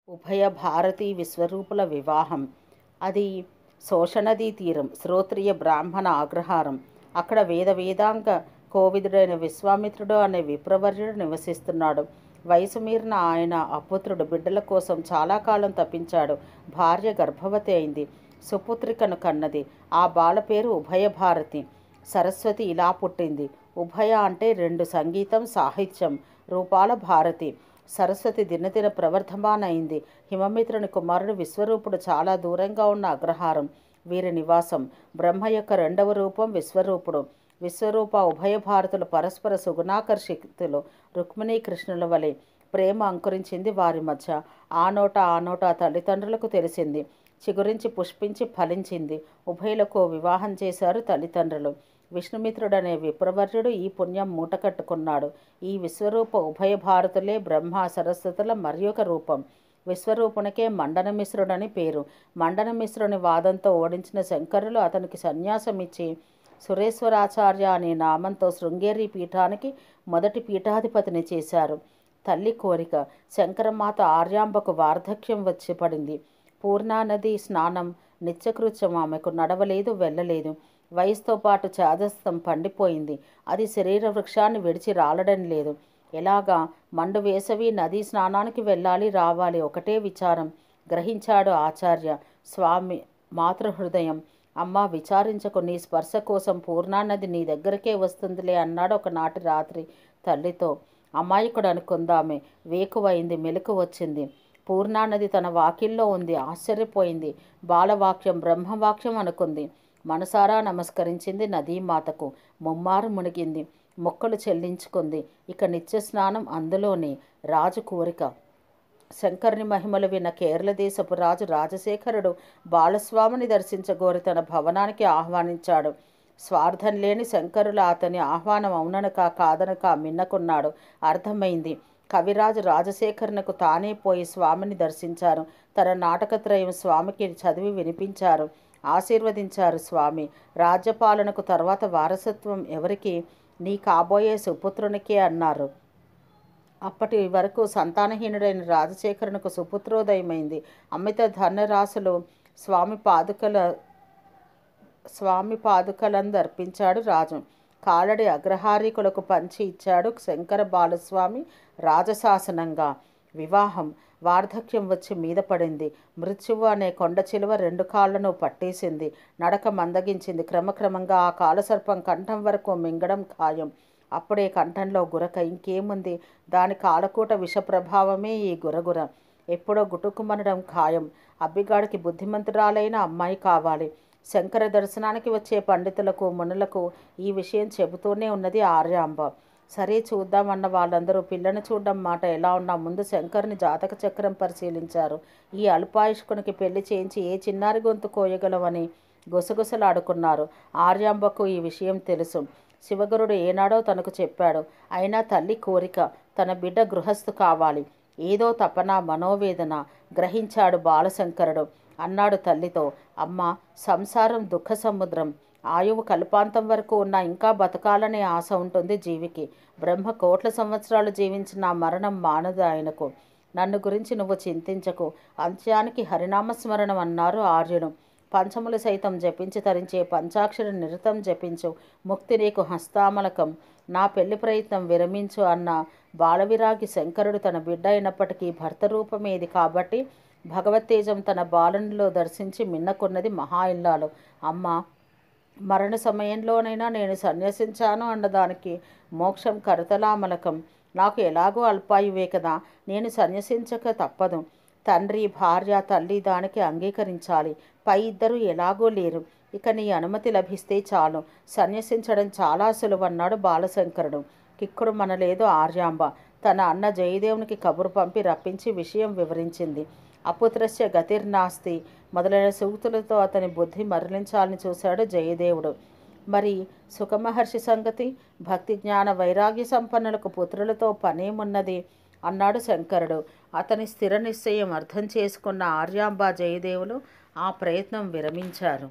ఉభయ భారతీ విశ్వరూపుల వివాహం. అది శోషనదీ తీరం, శ్రోత్రియ బ్రాహ్మణ అగ్రహారం. అక్కడ వేదాంగ కోవిదుడైన విశ్వామిత్రుడు అనే విప్రవర్యుడు నివసిస్తున్నాడు. వయసు మీరిన ఆయన అపుత్రుడు. బిడ్డల కోసం చాలా కాలం తప్పించాడు. భార్య గర్భవతి అయింది, సుపుత్రికను కన్నది. ఆ బాల పేరు ఉభయభారతి. సరస్వతి ఇలా పుట్టింది. ఉభయ అంటే రెండు, సంగీతం సాహిత్యం రూపాల భారతి. సరస్వతి దినదిన ప్రవర్ధమానైంది. హిమమిత్రుని కుమారుడు విశ్వరూపుడు చాలా దూరంగా ఉన్న అగ్రహారం వీరి నివాసం. బ్రహ్మ యొక్క రెండవ రూపం విశ్వరూపుడు. విశ్వరూప ఉభయ భారతులు పరస్పర సుగుణాకర్షితులు. రుక్మిణీ కృష్ణుల వలె ప్రేమ అంకురించింది వారి మధ్య. ఆ నోట తల్లిదండ్రులకు తెలిసింది. చిగురించి పుష్పించి ఫలించింది. ఉభయులకు వివాహం చేశారు తల్లిదండ్రులు. విష్ణుమిత్రుడనే విప్రవర్యుడు ఈ పుణ్యం మూటకట్టుకున్నాడు. ఈ విశ్వరూప ఉభయ భారతులే బ్రహ్మ సరస్వతుల మరియొక రూపం. విశ్వరూపునికే మండనమిశ్రుడని పేరు. మండనమిశ్రుని వాదంతో ఓడించిన శంకరులు అతనికి సన్యాసమిచ్చి సురేశ్వరాచార్య అనే నామంతో శృంగేరి పీఠానికి మొదటి పీఠాధిపతిని చేశారు. తల్లి కోరిక. శంకరమాత ఆర్యాంబకు వార్ధక్యం వచ్చి పడింది. పూర్ణానది స్నానం నిత్యకృత్యం. ఆమెకు నడవలేదు, వెళ్ళలేదు. వయసుతో పాటు చాదస్తం పండిపోయింది. అది శరీర వృక్షాన్ని విడిచి రాలడం లేదు. ఎలాగా? మండు వేసవి, నదీ స్నానానికి వెళ్ళాలి, రావాలి, ఒకటే విచారం. గ్రహించాడు ఆచార్య. స్వామి మాతృహృదయం. అమ్మా, విచారించకు, నీ స్పర్శ కోసం పూర్ణానది నీ దగ్గరకే వస్తుందిలే అన్నాడు ఒకనాటి రాత్రి తల్లితో. అమాయకుడు అనుకుందామే. వేకువైంది, మెలకు వచ్చింది. పూర్ణానది తన వాకిల్లో ఉంది. ఆశ్చర్యపోయింది. బాలవాక్యం బ్రహ్మవాక్యం అనుకుంది. మనసారా నమస్కరించింది నదీమాతకు. ముమ్మారు మునిగింది. మొక్కలు చెల్లించుకుంది. ఇక నిత్య స్నానం అందులోనే. రాజు కోరిక. శంకరుని మహిమలు విన్న కేరళ దేశపు రాజు రాజశేఖరుడు బాలస్వామిని దర్శించగోరి తన భవనానికి ఆహ్వానించాడు. స్వార్థం లేని శంకరుల అతని ఆహ్వానం అవుననక కాదనక మిన్నకున్నాడు. అర్థమైంది. కవిరాజు రాజశేఖరునకు తానే పోయి స్వామిని దర్శించారు. తన నాటకత్రయం స్వామికి చదివి వినిపించారు. ఆశీర్వదించారు స్వామి. రాజ్యపాలనకు తర్వాత వారసత్వం ఎవరికి? నీ కాబోయే సుపుత్రునికే అన్నారు. అప్పటి వరకు సంతానహీనుడైన రాజశేఖరునకు సుపుత్రోదయమైంది. అమిత ధనరాశులు స్వామి పాదుకలందు అర్పించాడు రాజు. కాలడి అగ్రహారీకులకు పంచి ఇచ్చాడు శంకర బాలస్వామి రాజశాసనంగా. వివాహం. వార్ధక్యం వచ్చి మీద పడింది. మృత్యువు అనే కొండ చిలువ రెండు కాళ్లను పట్టేసింది. నడక మందగించింది. క్రమక్రమంగా ఆ కాలసర్పం కంఠం వరకు మింగడం ఖాయం. అప్పుడే కంఠంలో గురక. ఇంకేముంది? దాని కాలకూట విషప్రభావమే ఈ గురగుర. ఎప్పుడో గుటుకుమనడం ఖాయం. అబ్బిగాడికి బుద్ధిమంతురాలైన అమ్మాయి కావాలి. శంకర దర్శనానికి వచ్చే పండితులకు మునులకు ఈ విషయం చెబుతూనే ఉన్నది ఆర్యాంబ. సరే, చూద్దామన్న వాళ్ళందరూ పిల్లను చూడడం మాట ఎలా ఉన్నా ముందు శంకరుని జాతక చక్రం పరిశీలించారు. ఈ అల్పాయుష్కునికి పెళ్లి చేయించి ఏ చిన్నారి గొంతు కోయగలవని గుసగుసలాడుకున్నారు. ఆర్యాంబకు ఈ విషయం తెలుసు. శివగురుడు ఏనాడో తనకు చెప్పాడు. అయినా తల్లి కోరిక. తన బిడ్డ గృహస్థు కావాలి. ఏదో తపన, మనోవేదన గ్రహించాడు బాలశంకరుడు. అన్నాడు తల్లితో, అమ్మ, సంసారం దుఃఖ సముద్రం. ఆయువు కల్పాంతం వరకు ఉన్నా ఇంకా బతకాలనే ఆశ ఉంటుంది జీవికి. బ్రహ్మ కోట్ల సంవత్సరాలు జీవించిన మరణం మానదు ఆయనకు. నన్ను గురించి నువ్వు చింతించకు. అంత్యానికి హరినామస్మరణం అన్నారు ఆర్యుడు. పంచములు సైతం జపించి తరించే పంచాక్షరి నిరతం జపించు. ముక్తి నీకు హస్తామలకం. నా పెళ్లి ప్రయత్నం విరమించు అన్న బాలవిరాగి శంకరుడు తన బిడ్డ అయినప్పటికీ భర్త రూపమేది కాబట్టి భగవత్తేజం తన బాలనులో దర్శించి మిన్నకున్నది మహా ఇల్లాలు. అమ్మ, మరణ సమయంలోనైనా నేను సన్యసించాను అన్నదానికి మోక్షం కరతలామలకం. నాకు ఎలాగో అల్పాయువే కదా, నేను సన్యసించక తప్పదు. తండ్రి, భార్య, తల్లి దానికి అంగీకరించాలి. పై ఇద్దరు ఎలాగో లేరు. ఇక నీ అనుమతి లభిస్తే చాలు. సన్యసించడం చాలా సులువన్నాడు బాలశంకరుడు. కిక్కుడు మనలేదు ఆర్యాంబ. తన అన్న జయదేవునికి కబురు పంపి రప్పించి విషయం వివరించింది. అపుత్రస్య గతిర్నాస్తి మొదలైన సూక్తులతో అతని బుద్ధి మరలించాలని చూశాడు జయదేవుడు. మరి సుఖమహర్షి సంగతి? భక్తి జ్ఞాన వైరాగ్య సంపన్నులకు పుత్రులతో పనేమున్నది అన్నాడు శంకరుడు. అతని స్థిర నిశ్చయం అర్థం చేసుకున్న ఆర్యాంబ, జయదేవులు ఆ ప్రయత్నం విరమించారు.